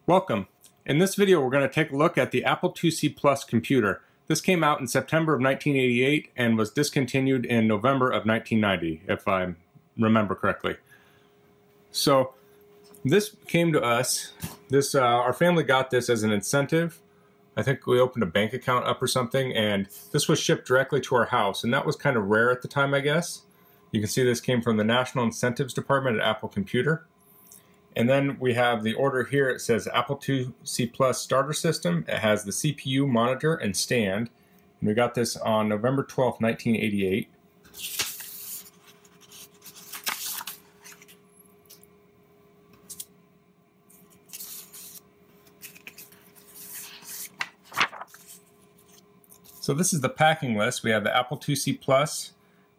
Welcome. In this video, we're going to take a look at the Apple IIc Plus computer. This came out in September of 1988 and was discontinued in November of 1990, if I remember correctly. So this came to us. Our family got this as an incentive. I think we opened a bank account up or something, and this was shipped directly to our house, and that was kind of rare at the time, I guess. You can see this came from the National Incentives Department at Apple Computer. And then we have the order here. It says Apple IIc Plus Starter System. It has the CPU, monitor, and stand. And we got this on November 12th, 1988. So this is the packing list. We have the Apple IIc Plus.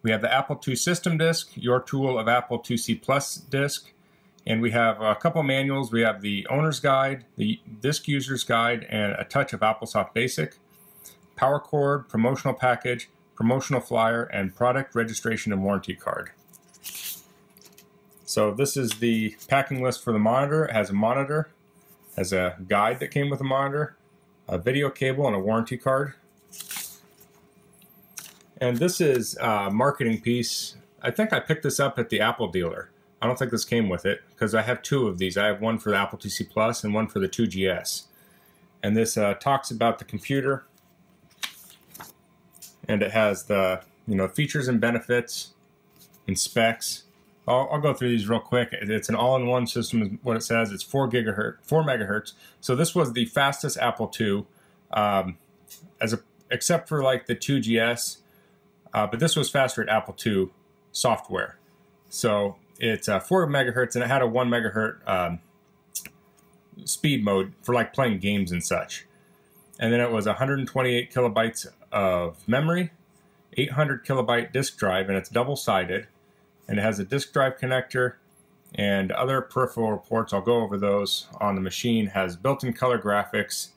We have the Apple II System Disk, Your Tool of Apple IIc Plus Disk. And we have a couple manuals. We have the Owner's Guide, the Disk User's Guide, and a touch of AppleSoft Basic, Power Cord, Promotional Package, Promotional Flyer, and Product Registration and Warranty Card. So this is the packing list for the monitor. It has a monitor, has a guide that came with a monitor, a video cable, and a warranty card. And this is a marketing piece. I think I picked this up at the Apple dealer. I don't think this came with it because I have two of these. I have one for the Apple IIc Plus and one for the 2GS. And this talks about the computer, and it has the features and benefits and specs. I'll go through these real quick. It's an all-in-one system, is what it says. It's 4 megahertz. So this was the fastest Apple II, except for like the 2GS. But this was faster at Apple II software. So it's 4 megahertz, and it had a 1 megahertz speed mode for like playing games and such. And then it was 128 kilobytes of memory, 800 kilobyte disk drive, and it's double-sided. And it has a disk drive connector and other peripheral ports. I'll go over those on the machine. Has built-in color graphics,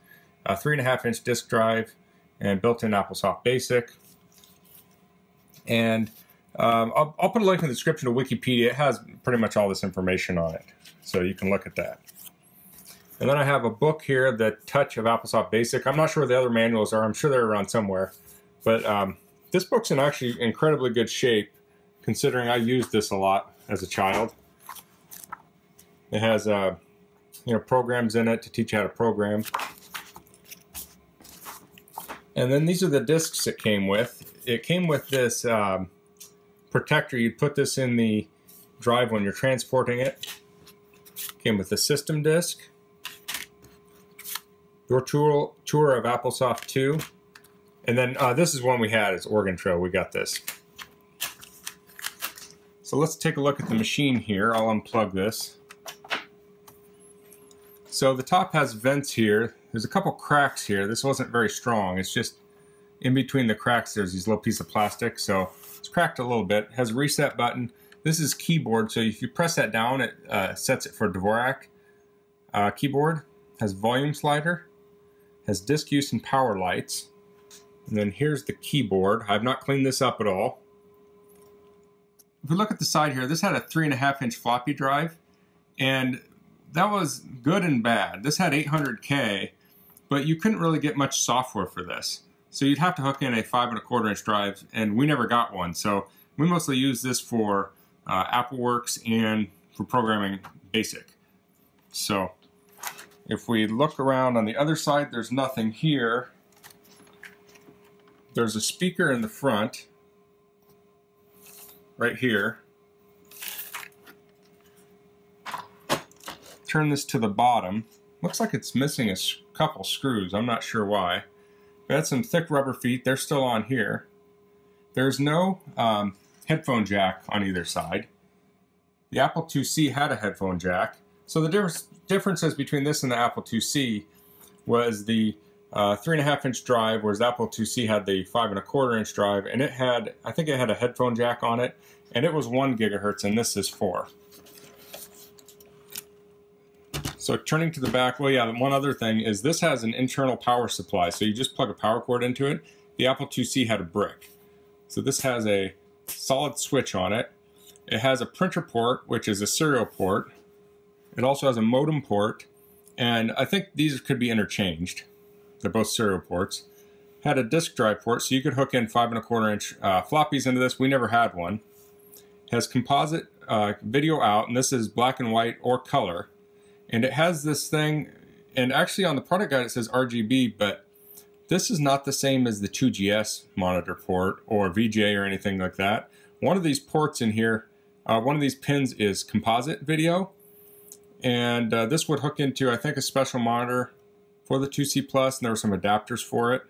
a 3.5-inch disk drive, and built-in AppleSoft Basic. And I'll put a link in the description to Wikipedia. It has pretty much all this information on it, so you can look at that. And then I have a book here, The Touch of AppleSoft Basic. I'm not sure where the other manuals are. I'm sure they're around somewhere. But this book's in actually incredibly good shape, considering I used this a lot as a child. It has programs in it to teach you how to program. And then these are the discs it came with. It came with this protector. You'd put this in the drive when you're transporting it. Came with the system disk, Your Tour of AppleSoft 2, and then this is one we had. It's Organ Trail. We got this. So let's take a look at the machine here. I'll unplug this. So the top has vents here. There's a couple cracks here. This wasn't very strong. It's just in between the cracks there's these little pieces of plastic, so it's cracked a little bit. It has a reset button. This is keyboard, so if you press that down, it sets it for Dvorak. Keyboard has volume slider, has disk use and power lights. And then here's the keyboard. I've not cleaned this up at all. If we look at the side here, this had a 3.5-inch floppy drive, and that was good and bad. This had 800K, but you couldn't really get much software for this. So you'd have to hook in a 5.25-inch drive, and we never got one. So we mostly use this for AppleWorks and for programming BASIC. So if we look around on the other side, there's nothing here. There's a speaker in the front, right here. Turn this to the bottom. Looks like it's missing a couple screws. I'm not sure why. We had some thick rubber feet. They're still on here. There's no headphone jack on either side. The Apple IIc had a headphone jack. So the differences between this and the Apple IIc was the 3.5-inch drive, whereas the Apple IIc had the 5.25-inch drive, and it had, I think it had a headphone jack on it, and it was 1 gigahertz, and this is 4. So turning to the back, well, yeah, one other thing is this has an internal power supply. So you just plug a power cord into it. The Apple IIc had a brick. So this has a solid switch on it. It has a printer port, which is a serial port. It also has a modem port And I think these could be interchanged. They're both serial ports. Had a disk drive port, so you could hook in 5 1/4 inch floppies into this. We never had one. Has composite video out, and this is black and white or color. And it has this thing, and actually on the product guide it says RGB, but this is not the same as the 2GS monitor port or VGA or anything like that. One of these ports in here, one of these pins is composite video, and this would hook into, I think, a special monitor for the 2C Plus, and there were some adapters for it.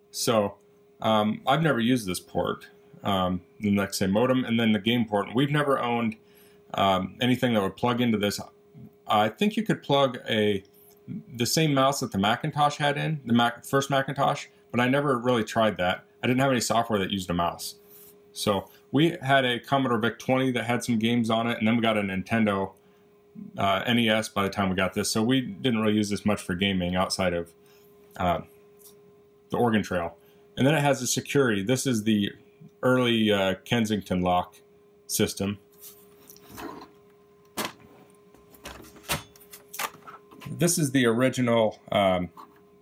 So I've never used this port, the next say modem, and then the game port. We've never owned anything that would plug into this. I think you could plug the same mouse that the Macintosh had in, the first Macintosh, but I never really tried that. I didn't have any software that used a mouse. So we had a Commodore VIC-20 that had some games on it, and then we got a Nintendo NES by the time we got this. So we didn't really use this much for gaming outside of the Oregon Trail. And then it has the security. This is the early Kensington lock system. This is the original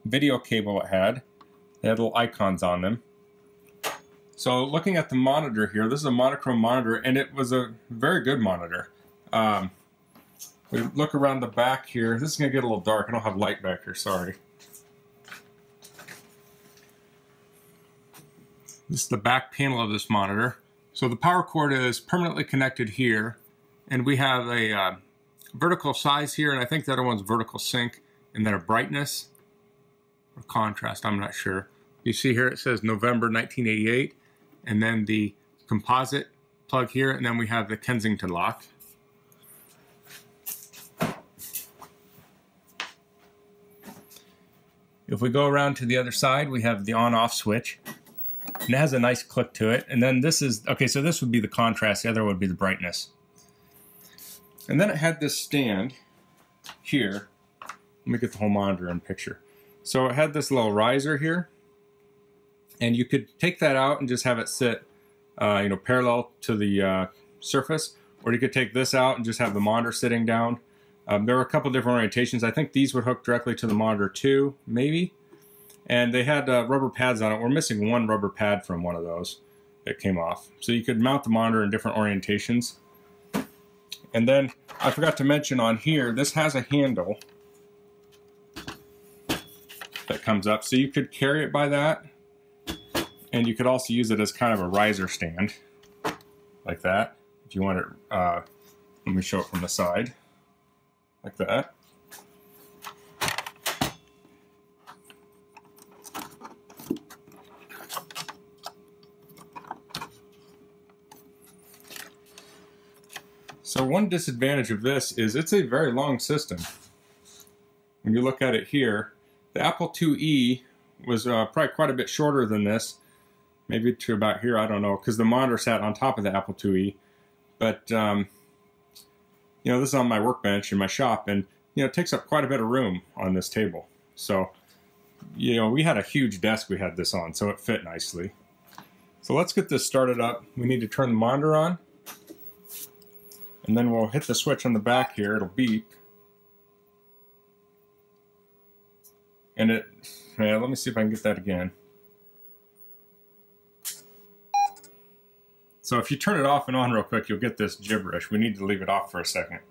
video cable it had. They had little icons on them. So looking at the monitor here, this is a monochrome monitor, and it was a very good monitor. We look around the back here. This is going to get a little dark. I don't have light back here, sorry. This is the back panel of this monitor. So the power cord is permanently connected here, and we have a vertical size here, and I think the other one's vertical sync, and then a brightness or contrast, I'm not sure. You see here it says November 1988, and then the composite plug here, and then we have the Kensington lock. If we go around to the other side, we have the on-off switch, and it has a nice click to it. And then this is, okay, so this would be the contrast, the other would be the brightness. And then it had this stand here. Let me get the whole monitor in picture. So it had this little riser here, and you could take that out and just have it sit, parallel to the surface, or you could take this out and just have the monitor sitting down. There were a couple different orientations. I think these would hook directly to the monitor too, maybe. And they had rubber pads on it. We're missing one rubber pad from one of those that came off. So you could mount the monitor in different orientations. And then I forgot to mention on here, this has a handle that comes up. So you could carry it by that. And you could also use it as kind of a riser stand, like that. If you want it, let me show it from the side, like that. So one disadvantage of this is it's a very long system. When you look at it here, the Apple IIe was probably quite a bit shorter than this, maybe to about here, I don't know, because the monitor sat on top of the Apple IIe. But, this is on my workbench in my shop, and, it takes up quite a bit of room on this table. So, we had a huge desk we had this on, so it fit nicely. So let's get this started up. We need to turn the monitor on, and then we'll hit the switch on the back here. It'll beep. And let me see if I can get that again. So if you turn it off and on real quick, you'll get this gibberish. We need to leave it off for a second.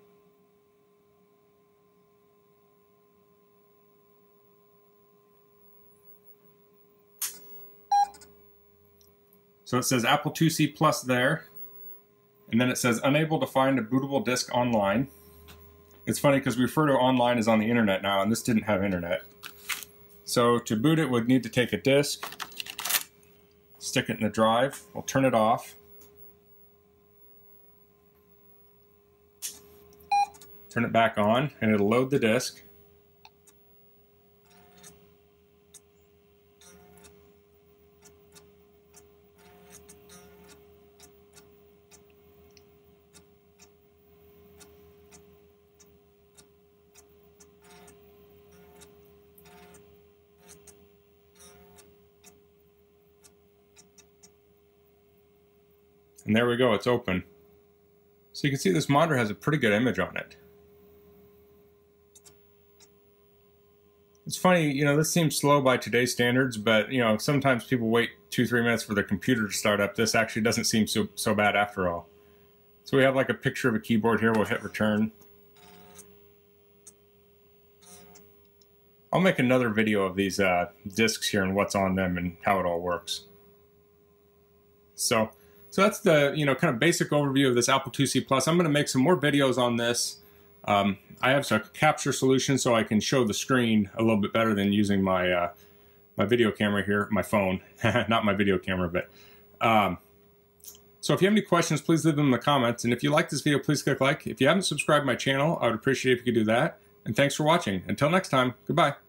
So it says Apple IIc Plus there. And then it says unable to find a bootable disk online. It's funny because we refer to online as on the internet now, and this didn't have internet. So to boot it, we'd need to take a disk, stick it in the drive, we'll turn it off. Turn it back on, and it'll load the disk. And there we go, it's open. So you can see this monitor has a pretty good image on it. It's funny, you know, this seems slow by today's standards, but, you know, sometimes people wait 2-3 minutes for their computer to start up. This actually doesn't seem so bad after all. So we have like a picture of a keyboard here. We'll hit return. I'll make another video of these discs here and what's on them and how it all works. So that's the, you know, kind of basic overview of this Apple IIc Plus. I'm going to make some more videos on this. I have some capture solution so I can show the screen a little bit better than using my my video camera here, my phone, not my video camera, but so if you have any questions, please leave them in the comments. And if you like this video, please click like. If you haven't subscribed to my channel, I would appreciate if you could do that. And thanks for watching. Until next time, goodbye.